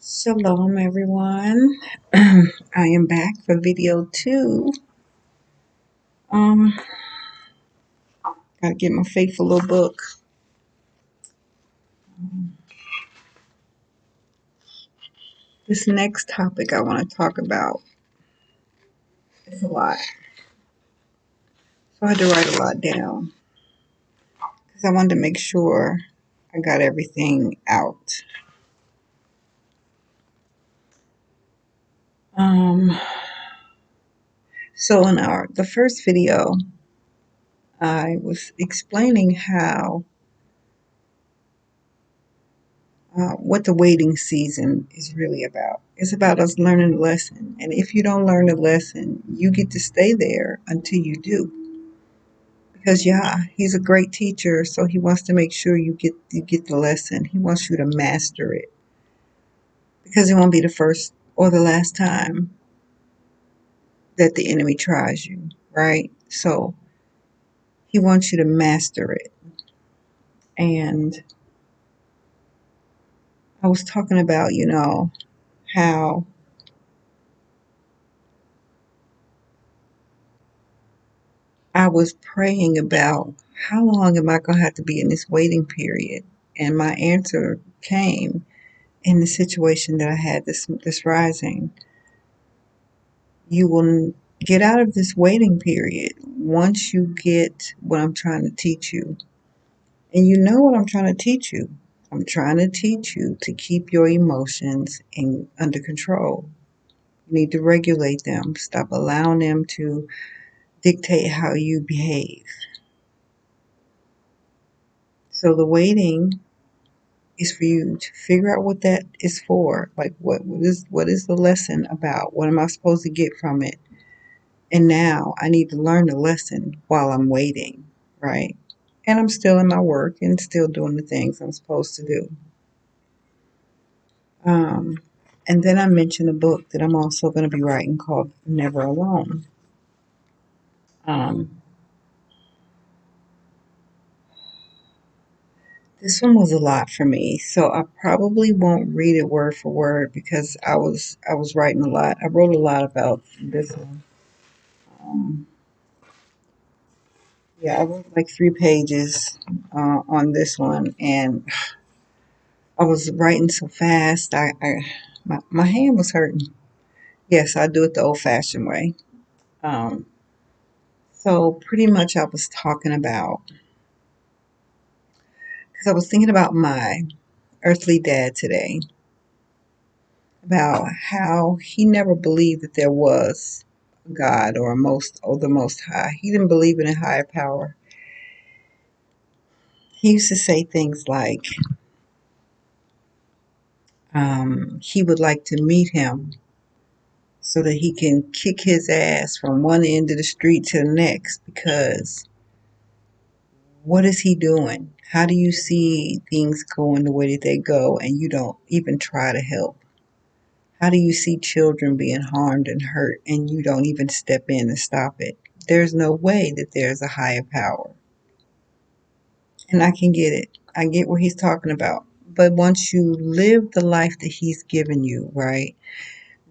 Shalom, everyone. I am back for video 2. Um, Gotta get my faithful little book. This next topic I want to talk about is a lot. So I had to write a lot down because I wanted to make sure I got everything out. Um, so in the first video, I was explaining how what the waiting season is really about. It's about us learning a lesson. And if you don't learn a lesson, you get to stay there until you do. Because yeah, he's a great teacher, so he wants to make sure you get the lesson. He wants you to master it. Because it won't be the first or the last time that the enemy tries you, right? So he wants you to master it. And I was talking about, how I was praying about how long am I going to have to be in this waiting period? And my answer came in the situation that I had this rising. You will get out of this waiting period once you get what I'm trying to teach you. And you know what I'm trying to teach you. I'm trying to teach you to keep your emotions under control. You need to regulate them. Stop allowing them to dictate how you behave. So the waiting is for you to figure out what that is for. Like what is the lesson about? What am I supposed to get from it? And now I need to learn the lesson while I'm waiting, right? And I'm still in my work and still doing the things I'm supposed to do. Um, and then I mentioned a book that I'm also going to be writing called Never Alone. Um, this one was a lot for me, so I probably won't read it word for word because I was writing a lot. I wrote a lot about this one. Um, yeah, I wrote like 3 pages on this one, and I was writing so fast. My hand was hurting. Yes, I do it the old-fashioned way. Um, so pretty much, I was talking about because I was thinking about my earthly dad today, about how he never believed that there was God or the Most High. He didn't believe in a higher power. He used to say things like he would like to meet him so that he can kick his ass from one end of the street to the next because what is he doing? How do you see things going the way that they go and you don't even try to help? How do you see children being harmed and hurt and you don't even step in and stop it? There's no way that there's a higher power. And I can get it. I get what he's talking about. But once you live the life that he's given you, right?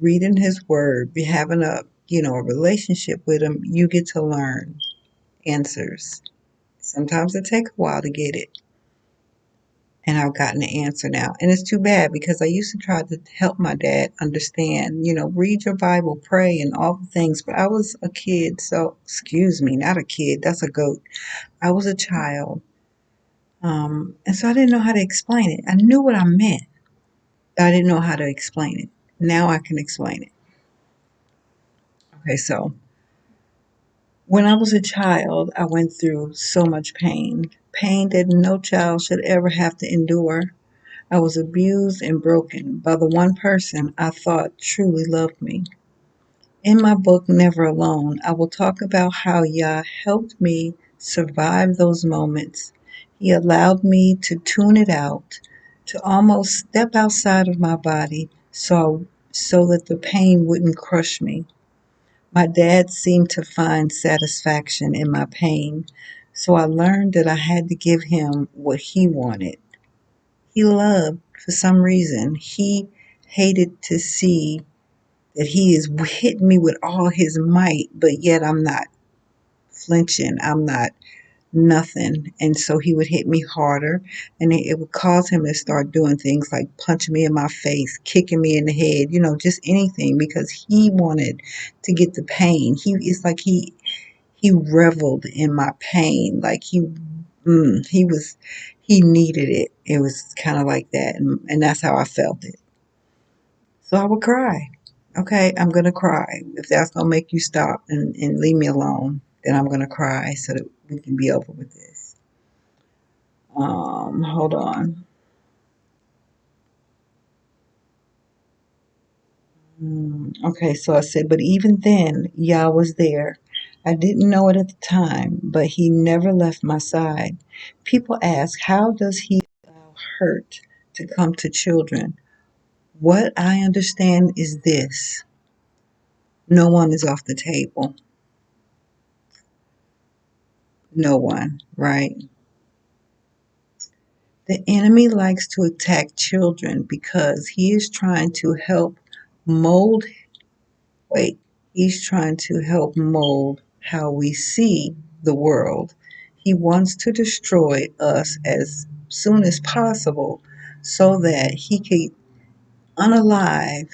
Reading his word, be having a relationship with him, you get to learn answers. Sometimes it takes a while to get it. And I've gotten the answer now. And it's too bad because I used to try to help my dad understand, read your Bible, pray, and all the things. But I was a kid, so excuse me, not a kid, that's a goat. I was a child. And so I didn't know how to explain it. I knew what I meant, but I didn't know how to explain it. Now I can explain it. Okay, so when I was a child, I went through so much pain that no child should ever have to endure. I was abused and broken by the one person I thought truly loved me. In my book, Never Alone, I will talk about how Yah helped me survive those moments. He allowed me to tune it out, to almost step outside of my body so that the pain wouldn't crush me. My dad seemed to find satisfaction in my pain, so I learned that I had to give him what he wanted. He loved, for some reason, he hated to see that he is hitting me with all his might, but yet I'm not flinching. I'm not nothing. And so he would hit me harder, and it would cause him to start doing things like punching me in my face, kicking me in the head, just anything, because he wanted to get the pain. It's like he reveled in my pain. Like he needed it. It was kind of like that, and that's how I felt it. So I would cry. Okay, I'm gonna cry. If that's gonna make you stop and leave me alone, then I'm gonna cry so that we can be over with this. Hold on. Okay, so I said, but even then, Yah was there. I didn't know it at the time, but he never left my side. People ask, how does he allow hurt to come to children? What I understand is this: no one is off the table. No one, right? The enemy likes to attack children because he is trying to help mold Wait, he's trying to help mold how we see the world. He wants to destroy us as soon as possible so that he can unalive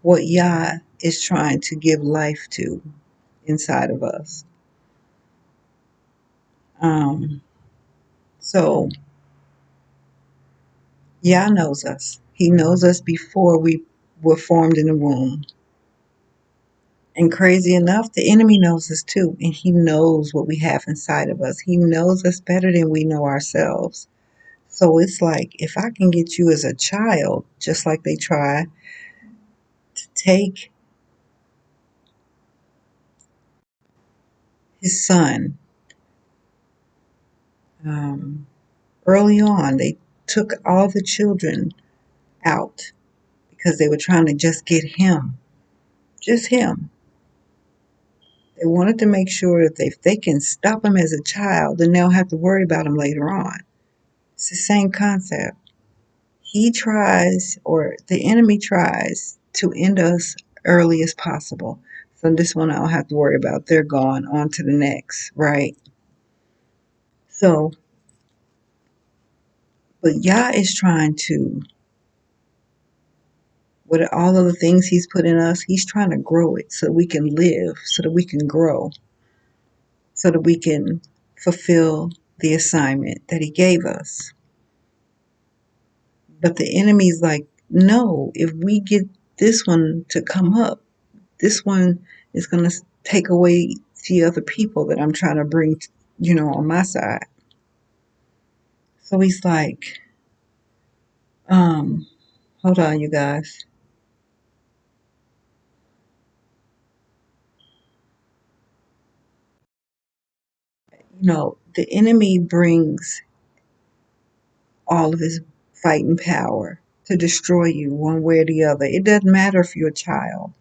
what Yah is trying to give life to inside of us. Um, so Yah knows us. He knows us before we were formed in the womb. And crazy enough, the enemy knows us too, and he knows what we have inside of us. He knows us better than we know ourselves. So it's like, if I can get you as a child, just like they try to take his son, um, early on, they took all the children out because they were trying to just get him, just him. They wanted to make sure that if they can stop him as a child, then they'll have to worry about him later on. It's the same concept. He tries, or the enemy tries, to end us early as possible. So this one I don't have to worry about. They're gone. On to the next, right? So, but Yah is trying to, with all of the things He's put in us, He's trying to grow it so we can live, so that we can grow, so that we can fulfill the assignment that He gave us. But the enemy's like, no, if we get this one to come up, this one is going to take away the other people that I'm trying to bring, on my side. So he's like, um, hold on, you guys. The enemy brings all of his fighting power to destroy you one way or the other. It doesn't matter if you're a child.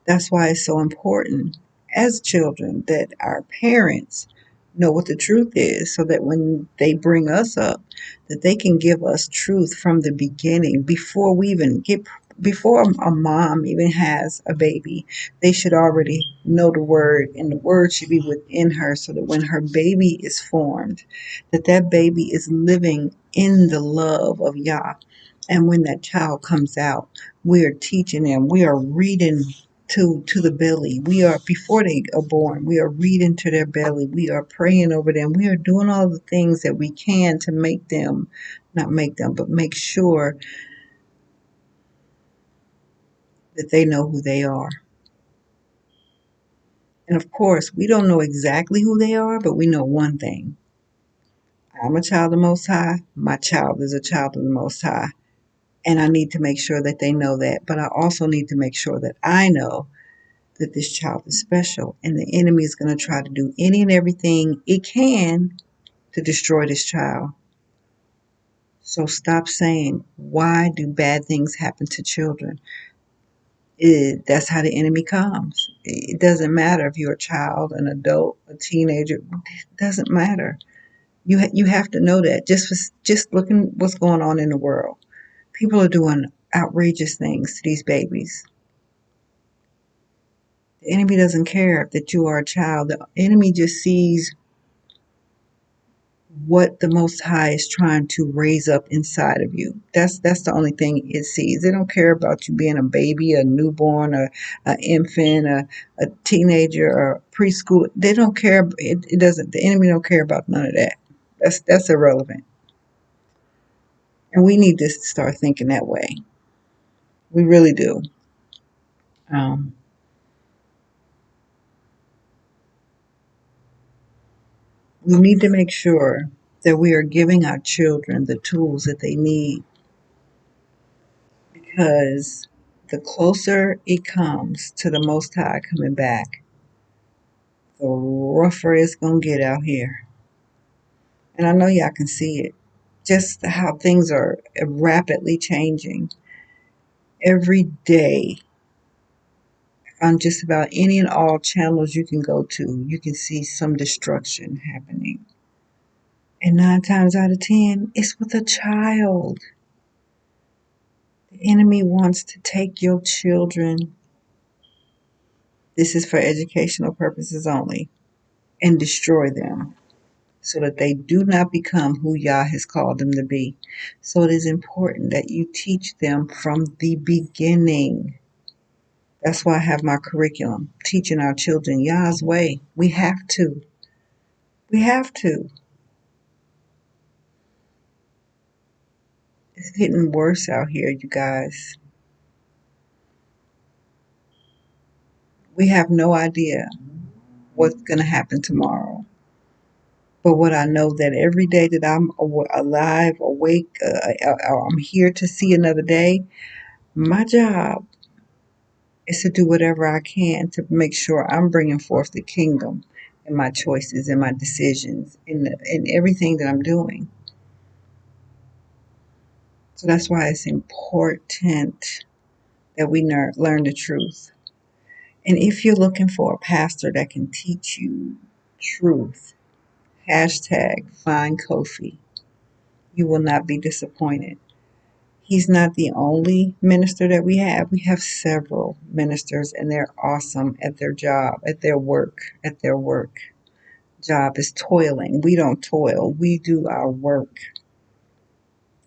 That's why it's so important as children that our parents know what the truth is, so that when they bring us up, that they can give us truth from the beginning before a mom even has a baby. They should already know the word, and the word should be within her, so that when her baby is formed, that baby is living in the love of Yah. And when that child comes out, we are teaching them, we are reading to the belly. We are, before they are born, we are reading to their belly. We are praying over them. We are doing all the things that we can to make them, not make them, but make sure that they know who they are. And of course, we don't know exactly who they are, but we know one thing. I'm a child of the Most High. My child is a child of the Most High. And I need to make sure that they know that. But I also need to make sure that I know that this child is special, and the enemy is going to try to do any and everything it can to destroy this child. So stop saying, why do bad things happen to children? That's how the enemy comes. It doesn't matter if you're a child, an adult, a teenager. It doesn't matter. You have to know that. Just looking what's going on in the world. People are doing outrageous things to these babies. The enemy doesn't care that you are a child. The enemy just sees what the Most High is trying to raise up inside of you. That's the only thing it sees. They don't care about you being a baby, a newborn, an infant, a teenager, or preschool. They don't care. It doesn't. The enemy don't care about none of that. That's irrelevant. And we need to start thinking that way. We really do. Um, we need to make sure that we are giving our children the tools that they need, because the closer it comes to the Most High coming back, the rougher it's going to get out here. And I know y'all can see it. Just how things are rapidly changing. Every day, on just about any and all channels you can go to, you can see some destruction happening. And 9 times out of 10, it's with a child. The enemy wants to take your children. This is for educational purposes only, and destroy them, so that they do not become who Yah has called them to be. So it is important that you teach them from the beginning. That's why I have my curriculum, teaching our children Yah's way. We have to. We have to. It's getting worse out here, you guys. We have no idea what's going to happen tomorrow. But what I know, that every day that I'm alive, awake, I'm here to see another day, my job is to do whatever I can to make sure I'm bringing forth the kingdom in my choices and my decisions in everything that I'm doing. So that's why it's important that we learn the truth. And if you're looking for a pastor that can teach you truth, hashtag find Kofi. You will not be disappointed. He's not the only minister that we have. We have several ministers, and they're awesome at their job, at their work, Job is toiling. We don't toil. We do our work.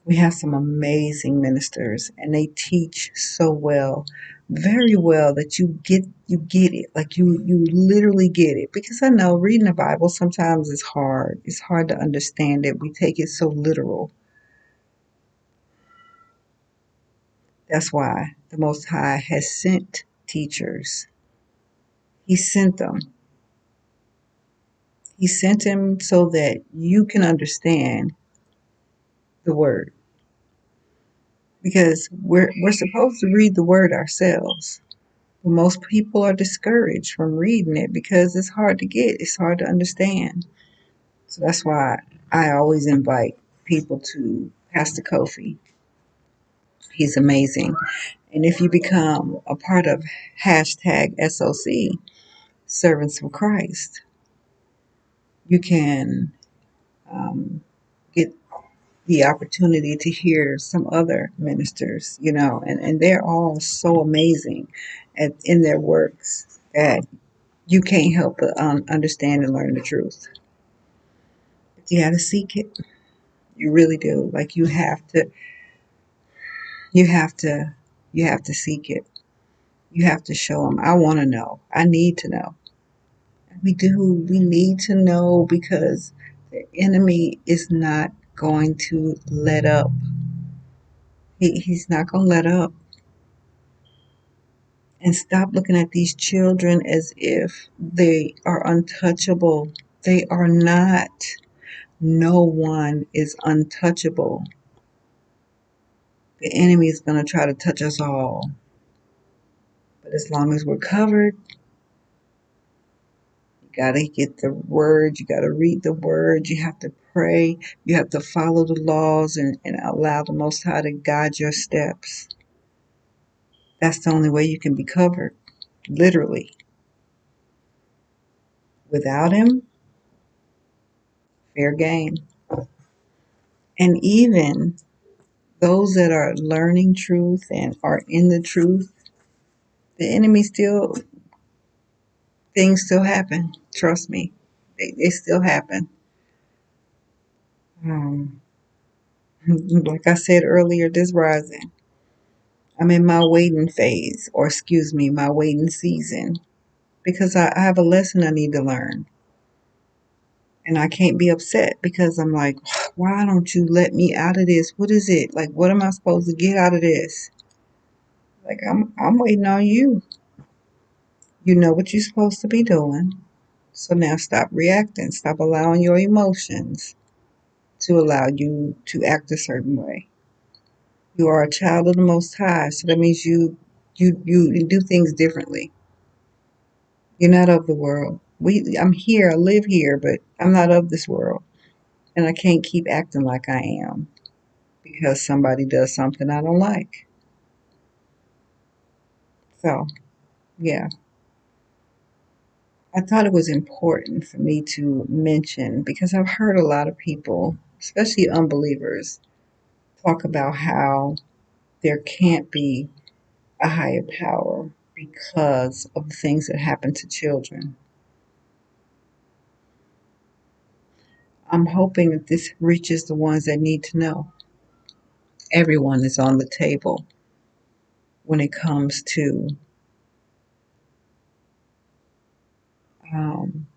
We have some amazing ministers, and they teach so well, very well, that you get it. Like you literally get it. Because I know reading the Bible sometimes is hard. It's hard to understand it. We take it so literal. That's why the Most High has sent teachers. He sent them. He sent them so that you can understand the word. Because we're supposed to read the word ourselves. But most people are discouraged from reading it because it's hard to get, it's hard to understand. So that's why I always invite people to Pastor Kofi. He's amazing. And if you become a part of hashtag SOC, Servants of Christ, you can get the opportunity to hear some other ministers, and they're all so amazing in their works that you can't help but understand and learn the truth. But you got to seek it. You really do. Like you have to, you have to seek it. You have to show them. I want to know. I need to know. We do. We need to know, because the enemy is not going to let up. He's not going to let up. And stop looking at these children as if they are untouchable. They are not. No one is untouchable. The enemy is going to try to touch us all. But as long as we're covered, you got to get the word. You got to read the word. You have to pray. You have to follow the laws and allow the Most High to guide your steps. That's the only way you can be covered, literally. Without him, fair game. And even Those that are learning truth and are in the truth, the enemy still, things still happen. Trust me, they still happen. Um, like I said earlier, this rising, I'm in my waiting phase, or excuse me, my waiting season, because I have a lesson I need to learn. And I can't be upset because I'm like, why don't you let me out of this? What is it? Like, what am I supposed to get out of this? Like, I'm waiting on you. You know what you're supposed to be doing. So now stop reacting. Stop allowing your emotions to allow you to act a certain way. You are a child of the Most High, so that means you do things differently. You're not of the world. I'm here, I live here, but I'm not of this world. And I can't keep acting like I am because somebody does something I don't like. So, yeah, I thought it was important for me to mention because I've heard a lot of people, especially unbelievers, talk about how there can't be a higher power because of the things that happen to children. I'm hoping that this reaches the ones that need to know. Everyone is on the table when it comes to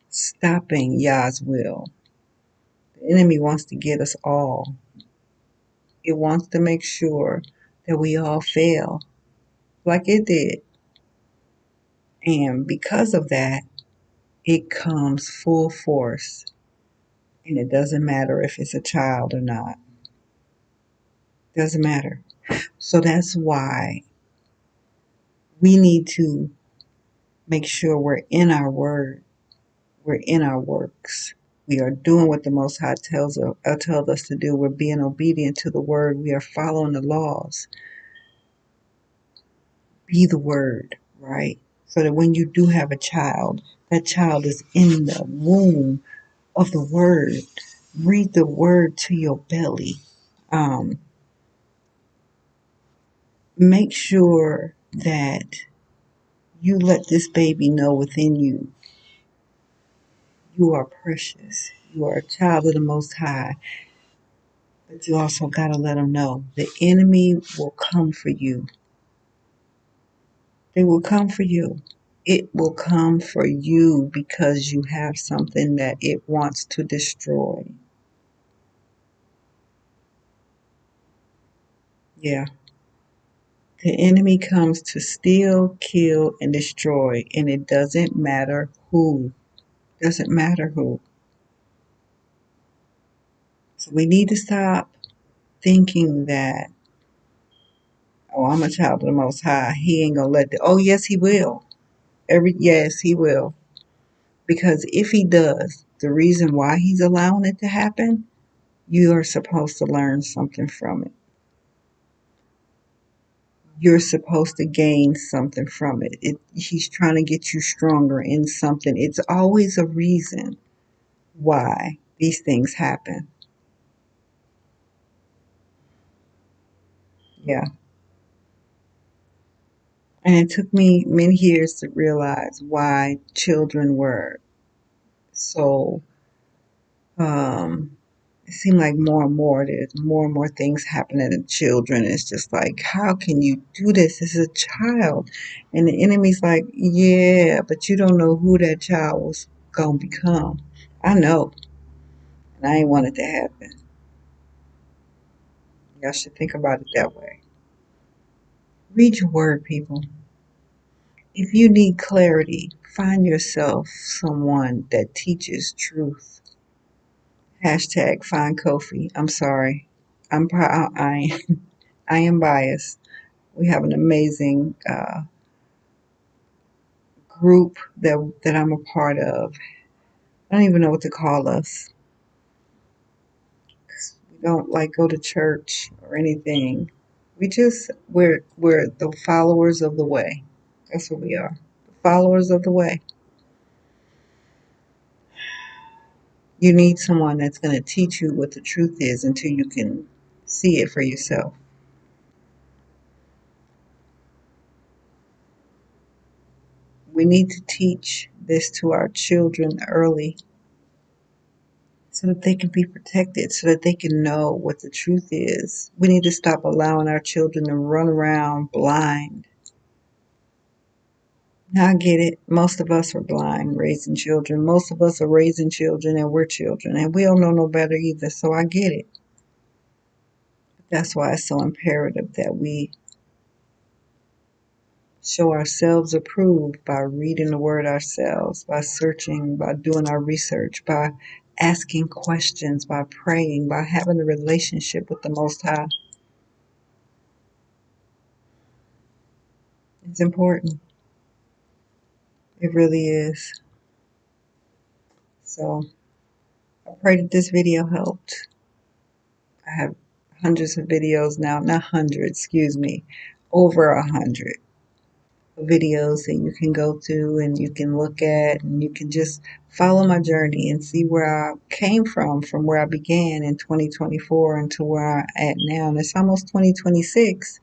stopping Yah's will. The enemy wants to get us all. It wants to make sure that we all fail like it did. And because of that, it comes full force. And it doesn't matter if it's a child or not. Doesn't matter. So that's why we need to make sure we're in our word, we're in our works. We are doing what the Most High tells us to do. We're being obedient to the word. We are following the laws. Be the word, right? So that when you do have a child, that child is in the womb of the word. Read the word to your belly. Um, Make sure that you let this baby know within you, you are precious. You are a child of the Most High. But you also got to let them know the enemy will come for you. They will come for you. It will come for you because you have something that it wants to destroy. Yeah. The enemy comes to steal, kill, and destroy, and it doesn't matter who. Doesn't matter who. So we need to stop thinking that, oh, I'm a child of the Most High. He ain't gonna let the. Oh, yes, he will. Yes, he will. Because if he does, the reason why he's allowing it to happen, you are supposed to learn something from it. You're supposed to gain something from it. He's trying to get you stronger in something. It's always a reason why these things happen. Yeah. And it took me many years to realize why children were so, it seemed like more and more things happening to children. It's just like, how can you do this? This is a child. And the enemy's like, yeah, but you don't know who that child was going to become. I know. And I ain't want it to happen. Y'all should think about it that way. Read your word, people. If you need clarity, find yourself someone that teaches truth. Hashtag find Kofi. I'm sorry. I am biased. We have an amazing group that I'm a part of. I don't even know what to call us. We don't like go to church or anything. We're the followers of the way. That's what we are. The followers of the way. You need someone that's going to teach you what the truth is until you can see it for yourself. We need to teach this to our children early so that they can be protected, so that they can know what the truth is. We need to stop allowing our children to run around blind. Now, I get it. Most of us are blind raising children. Most of us are raising children and we're children. And we don't know no better either. So I get it. That's why it's so imperative that we show ourselves approved by reading the word ourselves, by searching, by doing our research, by asking questions, by praying, by having a relationship with the Most High. It's important. It really is. So I pray that this video helped. I have hundreds of videos now, not hundreds, excuse me, over 100 videos that you can go to and you can look at, and you can just follow my journey and see where I came from where I began in 2024 and to where I'm at now. And it's almost 2026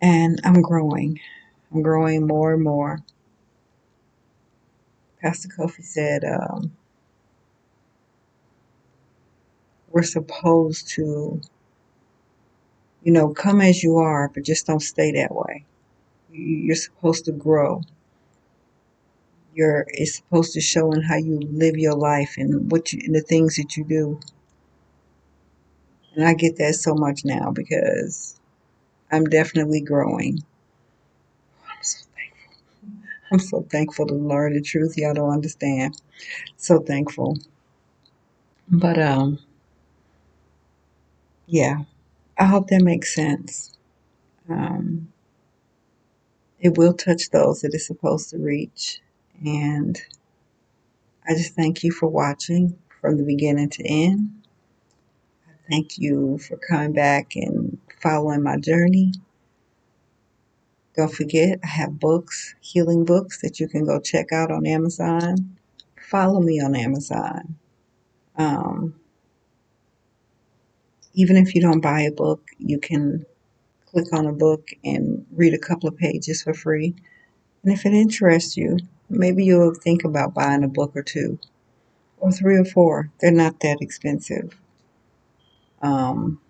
and I'm growing. I'm growing more and more. Pastor Kofi said, we're supposed to, come as you are, but just don't stay that way. You're supposed to grow. It's supposed to show in how you live your life and and the things that you do. And I get that so much now because I'm definitely growing. I'm so thankful. I'm so thankful to learn the truth. Y'all don't understand. So thankful. But yeah, I hope that makes sense. Um, it will touch those that it's supposed to reach. And I just thank you for watching from the beginning to end. Thank you for coming back and following my journey. Don't forget, I have books, healing books that you can go check out on Amazon. Follow me on Amazon. Um, Even if you don't buy a book, you can click on a book and read a couple of pages for free. And if it interests you, maybe you'll think about buying a book or two, or three or four. They're not that expensive. Um,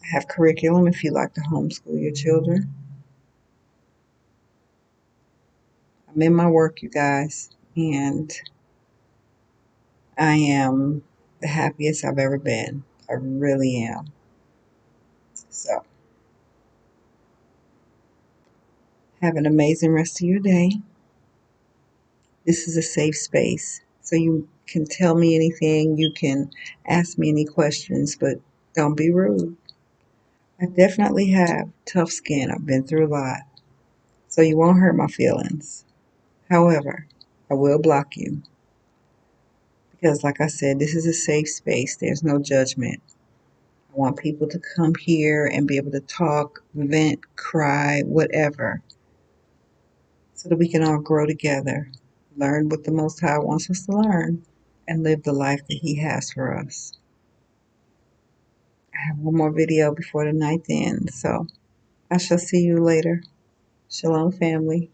I have curriculum if you like to homeschool your children. I'm in my work, you guys, and I am the happiest I've ever been. I really am. So, have an amazing rest of your day. This is a safe space. So, you can tell me anything, you can ask me any questions, but don't be rude. I definitely have tough skin. I've been through a lot. So, you won't hurt my feelings. However, I will block you because, like I said, this is a safe space. There's no judgment. I want people to come here and be able to talk, vent, cry, whatever, so that we can all grow together, learn what the Most High wants us to learn, and live the life that He has for us. I have one more video before the night ends, so I shall see you later. Shalom, family.